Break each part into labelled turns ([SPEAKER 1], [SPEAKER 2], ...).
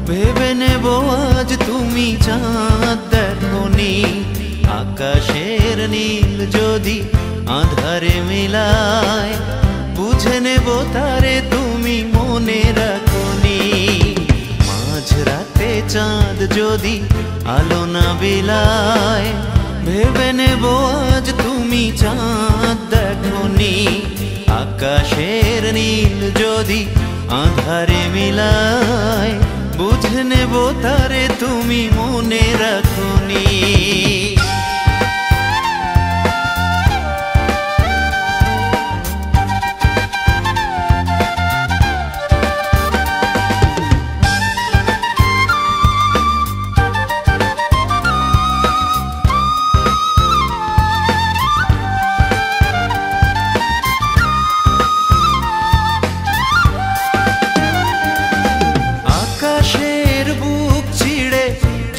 [SPEAKER 1] ভেবে নেব আজ তুমি চাঁদ দেখোনি। আকাশের নীল যদি আধারে মিলায়, বুঝে নেব তারে তুমি মনে রাখোনি। মাঝরাতে চাঁদ যদি আলো না বিলায়, ভেবে নেব আজ তুমি চাঁদ দেখোনি। আকাশের নীল যদি আধারে মিলায়, বুঝে নেব তারে তুমি মনে রাখোনি।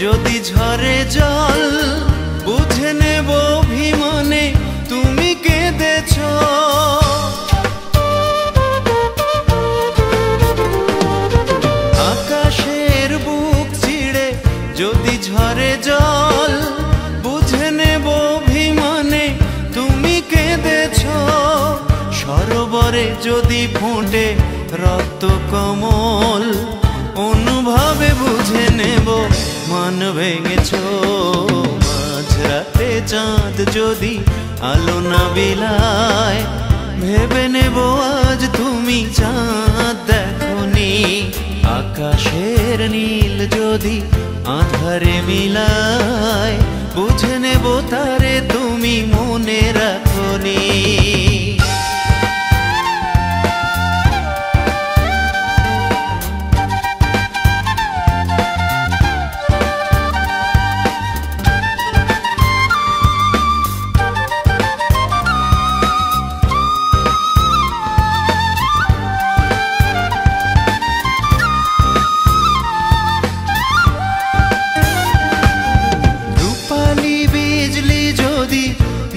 [SPEAKER 1] যদি ঝরে জল, বুঝে নেব অভিমানে তুমি কেঁদেছ। আকাশের বুক ছিঁড়ে যদি ঝরে জল, বুঝে নেব অভিমানে তুমি কেঁদেছ। সরোবরে যদি ফোটে রক্ত কমল, অনুভবে বুঝে নেব মান ভেঙেছ। মাঝরাতে চাঁদ যদি আলো না বিলায়, ভেবে নেব আজ তুমি চাঁদ দেখোনি। আকাশের নীল যদি আধারে মিলায়, বুঝে নেব তারে তুমি মনে রাখোনি।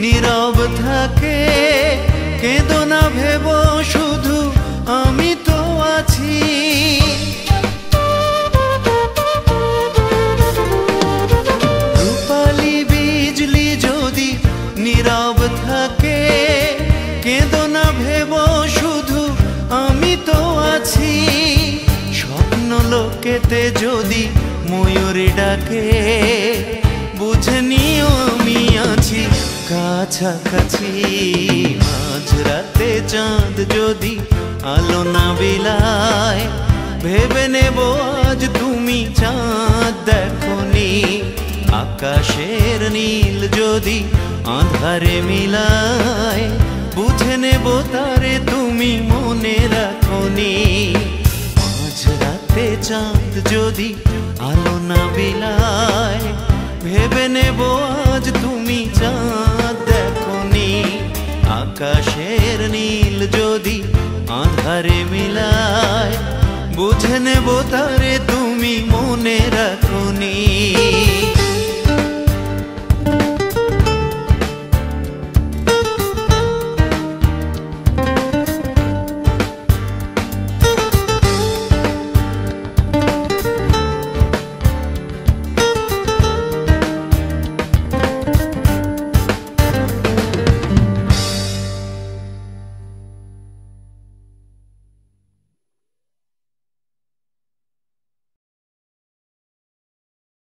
[SPEAKER 1] নীরব থাকে কেঁদো না ভেব শুধু আমি তো আছি। রূপালী বিজলি যদি নীরব থাকে, কেঁদো না ভেব শুধু আমি তো আছি। স্বপ্ন লোকেতে যদি ময়ূরী ডাকে, বুঝে নিও আমি আছি কাছাকাছি। মাঝরাতে চাঁদ যদি আলো না বিলায়, ভেবে নেব আজ তুমি চাঁদ দেখোনি। আকাশের নীল যদি আধারে মিলায়, বুঝে নেব তারে তুমি মনে রাখোনি। মাঝরাতে চাঁদ যদি আলো না বিলায়, ভেবে নেব আজ তুমি চাঁদ দেখোনি। আকাশের নীল যদি আধারে মিলায়, বুঝে নেব তারে।